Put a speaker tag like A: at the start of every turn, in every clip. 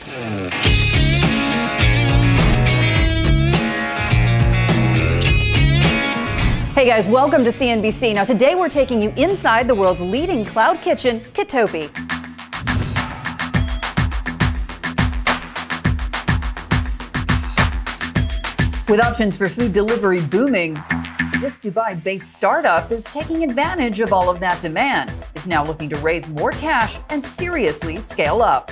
A: Hey guys, welcome to CNBC. Now today we're taking you inside the world's leading cloud kitchen, Kitopi. With options for food delivery booming, this Dubai-based startup is taking advantage of all of that demand. It's now looking to raise more cash and seriously scale up.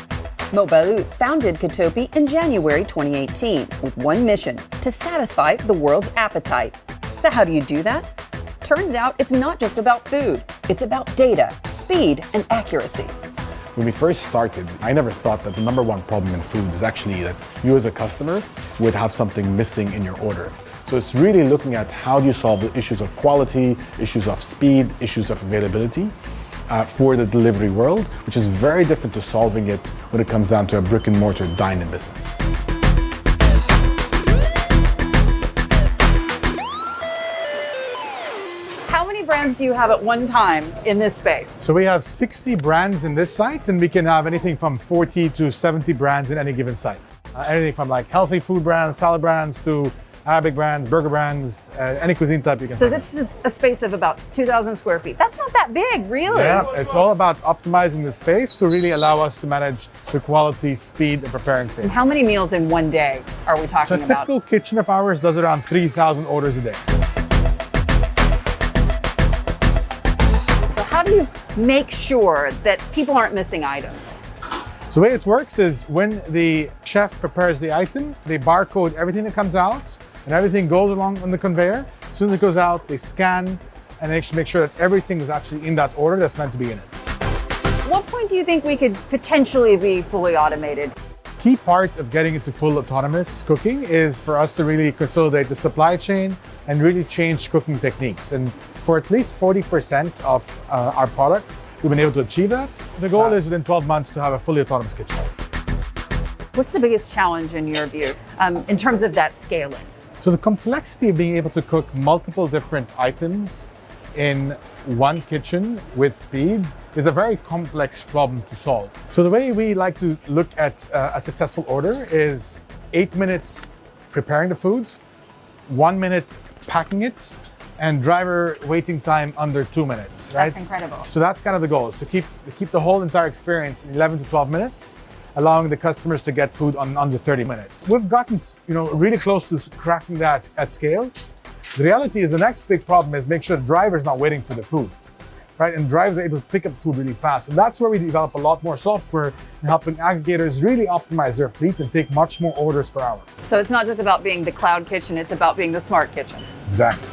A: Mo Balut founded Kitopi in January 2018 with one mission: to satisfy the world's appetite. So how do you do that? Turns out it's not just about food. It's about data, speed, and accuracy.
B: When we first started, I never thought that the number one problem in food is actually that you as a customer would have something missing in your order. So it's really looking at how do you solve the issues of quality, issues of speed, issues of availability for the delivery world, which is very different to solving it when it comes down to a brick and mortar dine-in business.
A: How many brands do you have at one time in this space?
C: So we have 60 brands in this site, and we can have anything from 40 to 70 brands in any given site. Anything from like healthy food brands, salad brands, to Arabic brands, burger brands, any cuisine type you can
A: So
C: find.
A: this is a space of about 2,000 square feet. That's not that big, really.
C: Yeah, it's all about optimizing the space to really allow us to manage the quality, speed, and preparing things.
A: And how many meals in one day are we
C: So
A: talking
C: a
A: about?
C: typical kitchen of ours does around 3,000 orders a day.
A: So how do you make sure that people aren't missing items?
C: So the way it works is when the chef prepares the item, they barcode everything that comes out, and everything goes along on the conveyor. As soon as it goes out, they scan and they make sure that everything is actually in that order that's meant to be in it.
A: At what point do you think we could potentially be fully automated?
C: Key part of getting into full autonomous cooking is for us to really consolidate the supply chain and really change cooking techniques. And for at least 40% of our products, we've been able to achieve that. The goal is within 12 months to have a fully autonomous kitchen.
A: What's the biggest challenge in your view in terms of that scaling?
C: So the complexity of being able to cook multiple different items in one kitchen with speed is a very complex problem to solve. So the way we like to look at a successful order is 8 minutes preparing the food, 1 minute packing it, and driver waiting time under 2 minutes, right?
A: That's incredible.
C: So that's kind of the goal, is to keep the whole entire experience in 11 to 12 minutes, allowing the customers to get food on under 30 minutes. We've gotten, really close to cracking that at scale. The reality is the next big problem is make sure the driver is not waiting for the food, right? And drivers are able to pick up food really fast. And that's where we develop a lot more software in helping aggregators really optimize their fleet and take much more orders per hour.
A: So it's not just about being the cloud kitchen, it's about being the smart kitchen.
C: Exactly.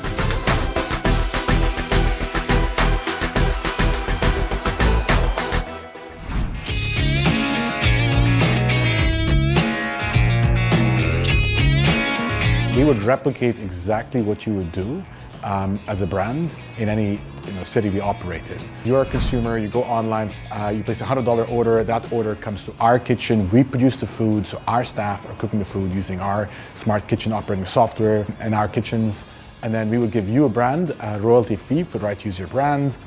B: We would replicate exactly what you would do as a brand in any city we operate in. You're a consumer, you go online, you place a $100 order, that order comes to our kitchen, we produce the food, so our staff are cooking the food using our smart kitchen operating software in our kitchens, and then we would give you a brand, a royalty fee for the right to use your brand,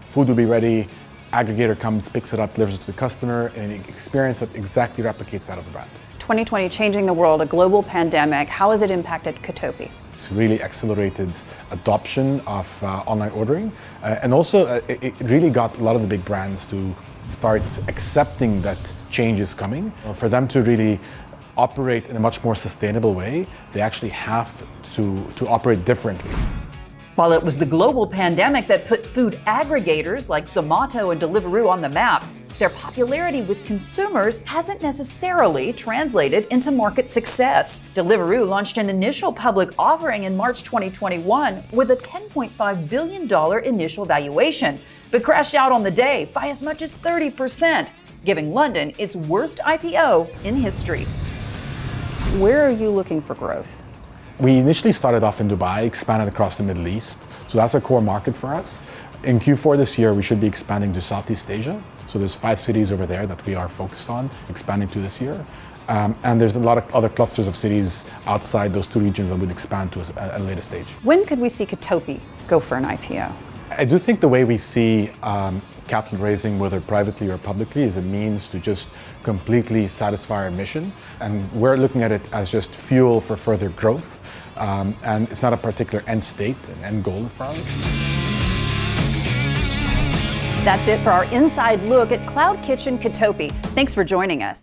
B: food will be ready, aggregator comes, picks it up, delivers it to the customer, and an experience that exactly replicates that of the brand.
A: 2020 changing the world, a global pandemic. How has it impacted Kitopi?
B: It's really accelerated adoption of online ordering. And also it really got a lot of the big brands to start accepting that change is coming. For them to really operate in a much more sustainable way, they actually have to operate differently.
A: While it was the global pandemic that put food aggregators like Zomato and Deliveroo on the map, their popularity with consumers hasn't necessarily translated into market success. Deliveroo launched an initial public offering in March 2021 with a $10.5 billion initial valuation, but crashed out on the day by as much as 30%, giving London its worst IPO in history. Where are you looking for growth?
B: We initially started off in Dubai, expanded across the Middle East. So that's a core market for us. In Q4 this year, we should be expanding to Southeast Asia. So there's 5 cities over there that we are focused on expanding to this year. And there's a lot of other clusters of cities outside those 2 regions that would expand to a later stage.
A: When could we see Kitopi go for an IPO?
B: I do think the way we see capital raising, whether privately or publicly, is a means to just completely satisfy our mission. And we're looking at it as just fuel for further growth. And it's not a particular end state, an end goal for us.
A: That's it for our inside look at Cloud Kitchen Kitopi. Thanks for joining us.